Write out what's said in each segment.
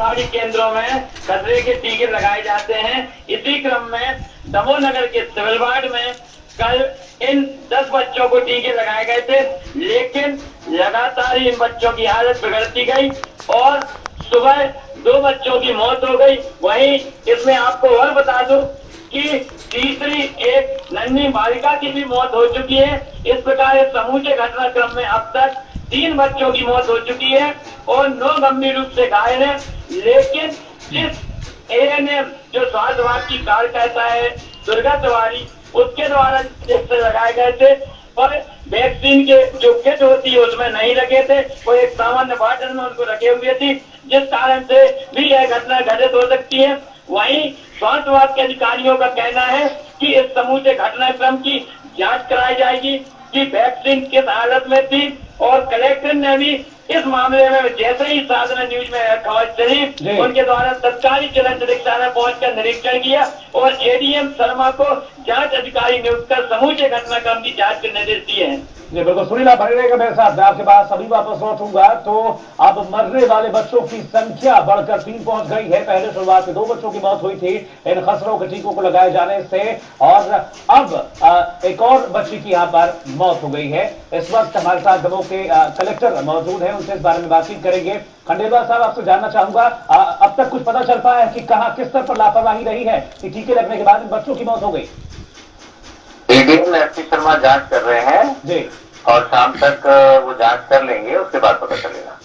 आंगनबाड़ी केंद्रों में खतरे के टीके लगाए जाते हैं। इसी क्रम में दमोह नगर के सिविल वार्ड में कल इन 10 बच्चों को टीके लगाए गए थे, लेकिन लगातार इन बच्चों की हालत बिगड़ती गई और सुबह 2 बच्चों की मौत हो गई। वहीं इसमें आपको और बता दूं कि तीसरी एक नन्ही बालिका की भी मौत हो चुकी है। इस प्रकार इस समूचे घटनाक्रम में अब तक 3 बच्चों की मौत हो चुकी है और 9 गंभीर रूप से घायल है। लेकिन जिस एएनएम जो स्वास्थ्य विभाग की कार्यकर्ता है दुर्गा तिवारी, उसके द्वारा जिससे लगाए गए थे पर वैक्सीन के जो किट होती है उसमें नहीं रखे थे, वो एक सामान्य बॉटल में उनको रखे हुए थी, जिस कारण से भी यह घटना घटित हो सकती है। वहीं स्वास्थ्य विभाग के अधिकारियों का कहना है कि इस समूचे घटनाक्रम की जांच कराई जाएगी कि वैक्सीन किस हालत में थी और कलेक्टर ने भी इस मामले में जैसे ही साधना न्यूज में खबर चली उनके द्वारा तत्कालीन जिला चिकित्सालय में पहुंचकर निरीक्षण किया और एडीएम शर्मा को जांच अधिकारी नियुक्त कर समूचे घटनाक्रम की जांच के निर्देश दिए हैं। जी बिल्कुल, सुनील आप बने रहेगा मेरे साथ। मैं आपके पास अभी वापस लौटूंगा। तो अब मरने वाले बच्चों की संख्या बढ़कर 3 पहुंच गई है। पहले शुरुआत में 2 बच्चों की मौत हुई थी इन खसरों के टीकों को लगाए जाने से, और अब एक और बच्ची की यहां पर मौत हो गई है। इस वक्त हमारे साथ दमोह के कलेक्टर मौजूद है, उनसे इस बारे में बातचीत करेंगे। खंडेलवाल साहब, आपसे जानना चाहूंगा, अब तक कुछ पता चल पाया है कि कहां किस स्तर पर लापरवाही रही है कि टीके लगने के बाद इन बच्चों की मौत हो गई? एडीएम एसपी शर्मा जांच कर रहे हैं जी, और शाम तक वो जांच कर लेंगे, उसके बाद पता चलेगा।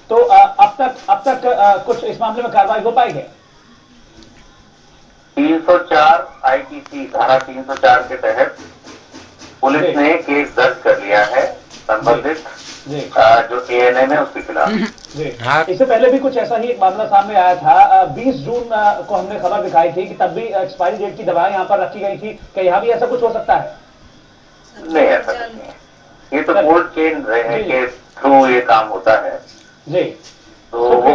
तो अब तक कुछ इस मामले में कार्रवाई हो पाई है? 304 आईपीसी धारा 304 के तहत पुलिस ने केस दर्ज कर लिया है संबंधित जो एएनएम है उसके खिलाफ। इससे पहले भी कुछ ऐसा ही एक मामला सामने आया था। 20 जून को हमने खबर दिखाई थी कि तब भी एक्सपायरी डेट की दवाएं यहां पर रखी गई थी। क्या यहां भी ऐसा कुछ हो सकता है? नहीं, ऐसा नहीं है। ये तो कोल्ड चेन के थ्रू ये काम होता है जी, तो वो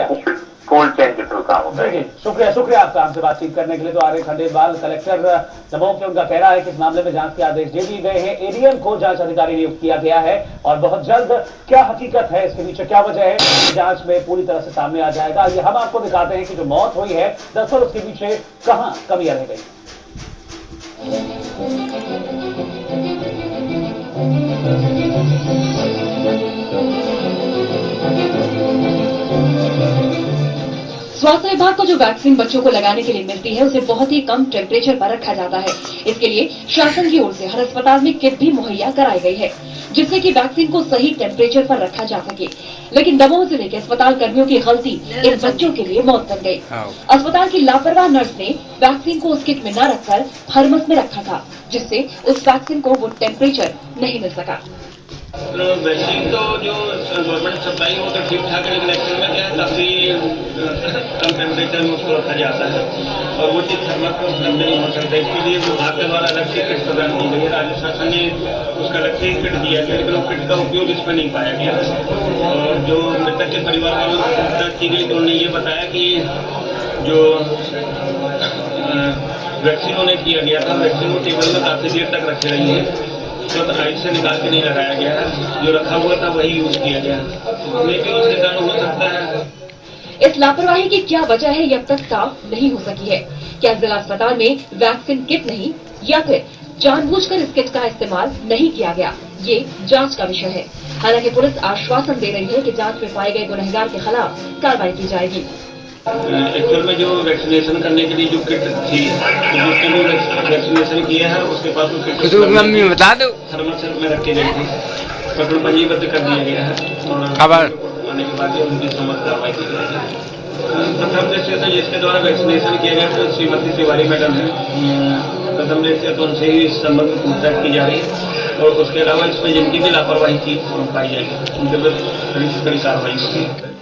कोल्ड चेन के थ्रू काम होता है। जी, शुक्रिया आपका हमसे बातचीत करने के लिए। तो आर खंडेलवाल कलेक्टर दमोह के, उनका कहना है कि इस मामले में जांच के आदेश दे दिए गए हैं। एडीएम को जांच अधिकारी नियुक्त किया गया है और बहुत जल्द क्या हकीकत है, इसके पीछे क्या वजह है, जांच में पूरी तरह से सामने आ जाएगा। ये हम आपको दिखाते हैं कि जो मौत हुई है दरअसल उसके पीछे कहां कमियां रह गई। स्वास्थ्य विभाग को जो वैक्सीन बच्चों को लगाने के लिए मिलती है उसे बहुत ही कम टेम्परेचर पर रखा जाता है। इसके लिए शासन की ओर से हर अस्पताल में किट भी मुहैया कराई गई है, जिससे कि वैक्सीन को सही टेम्परेचर पर रखा जा सके। लेकिन दमोह जिले के अस्पताल कर्मियों की गलती इन बच्चों के लिए मौत बन गई। अस्पताल की लापरवाह नर्स ने वैक्सीन को उस किट में न रखकर थर्मस में रखा था, जिससे उस वैक्सीन को वो टेम्परेचर नहीं मिल सका। वैक्सीन तो जो गवर्नमेंट सप्लाई हो तो ठीक ठाक है, लेकिन एक्चुअल में क्या है काफी कम टेम्परेचर में उसको रखा जाता है और वो चीज थर्मल पर उपलब्ध नहीं हो सकता। इसके लिए विभाग के द्वारा अलग से किट प्रदान की गई है। राज्य शासन ने उसका अलग से किट दिया गया, लेकिन वो किट का उपयोग इसमें नहीं पाया गया। और जो मृतक के परिवार वालों को पूछताछ की गई तो उन्होंने ये बताया कि जो वैक्सीन उन्हें किया गया था, वैक्सीन वो टेबल में काफी देर तक रखी रही है, तो आइस से निकाल के नहीं लगाया गया है, जो रखा हुआ था वही यूज किया गया। लेकिन उसके कारण हो सकता है। इस लापरवाही की क्या वजह है, ये अब तक साफ नहीं हो सकी है। क्या जिला अस्पताल में वैक्सीन किट नहीं या फिर जानबूझकर इस किट का इस्तेमाल नहीं किया गया, ये जांच का विषय है। हालांकि पुलिस आश्वासन दे रही है कि जांच में पाए गए गुनहगार के खिलाफ कार्रवाई की जाएगी। एक्चुअल में जो वैक्सीनेशन करने के लिए जो किट थी, तो जिसने भी वैक्सीनेशन किया है उसके पास वो किट बता दो थर्मल में रखी गई थी, प्रकरण पंजीबद्ध कर दिया गया है। खबर आने के बाद उनकी समझ कार्रवाई की जाएगी। प्रथम दृष्टि से जिसके द्वारा वैक्सीनेशन किया गया तो श्रीमती तिवारी मैडम है। प्रथम दृष्टि तो उनसे ही इस संबंध में पूछताछ की जा रही है और उसके अलावा इसमें जिनकी भी लापरवाही की पाई जाएगी उनके विरुद्ध कड़ी से कड़ी कार्रवाई होगी।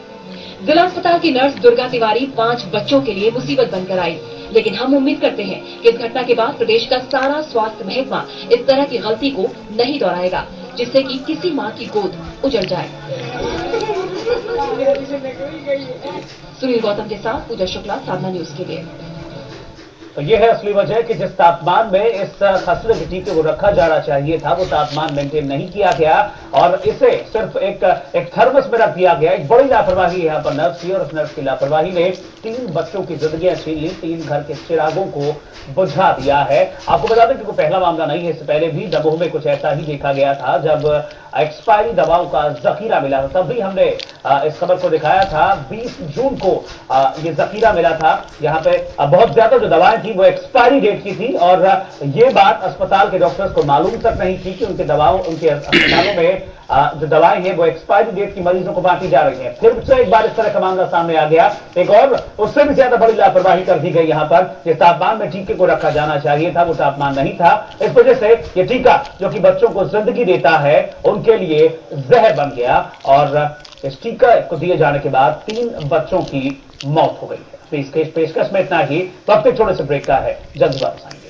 जिला अस्पताल की नर्स दुर्गा तिवारी 5 बच्चों के लिए मुसीबत बनकर आई, लेकिन हम उम्मीद करते हैं कि इस घटना के बाद प्रदेश का सारा स्वास्थ्य महकमा इस तरह की गलती को नहीं दोहराएगा, जिससे कि किसी मां की गोद उजड़ जाए। सुनील गौतम के साथ पूजा शुक्ला, साधना न्यूज के लिए। तो यह है असली वजह कि जिस तापमान में इस खसरे के टीके को रखा जाना चाहिए था, वो तापमान मेंटेन नहीं किया गया और इसे सिर्फ एक थर्मस में रख दिया गया। एक बड़ी लापरवाही यहाँ पर नर्स की, और उस नर्स की लापरवाही ने 3 बच्चों की जिंदगियां छीन ली, 3 घर के चिरागों को बुझा दिया है। आपको बता दें कि कोई पहला मामला नहीं है, इससे पहले भी दमोह में कुछ ऐसा ही देखा गया था। जब एक्सपायरी दवाओं का जखीरा मिला था, तब भी हमने इस खबर को दिखाया था। 20 जून को यह जखीरा मिला था। यहां पे बहुत ज्यादा जो दवाएं थी वो एक्सपायरी डेट की थी और यह बात अस्पताल के डॉक्टर्स को मालूम तक नहीं थी कि उनके अस्पतालों में जो दवाएं हैं वो एक्सपायरी डेट की मरीजों को बांटी जा रही है। फिर से एक बार इस तरह का मामला सामने आ गया। एक और उससे भी ज्यादा बड़ी लापरवाही कर दी गई यहां पर। जिस तापमान में टीके को रखा जाना चाहिए था वो तापमान नहीं था। इस वजह से ये टीका जो कि बच्चों को जिंदगी देता है उनके लिए जहर बन गया और इस टीका को दिए जाने के बाद 3 बच्चों की मौत हो गई है। तो इस पेशकश में इतना ही। वक्त एक छोटे से ब्रेक का है, जल्द वापस आएंगे।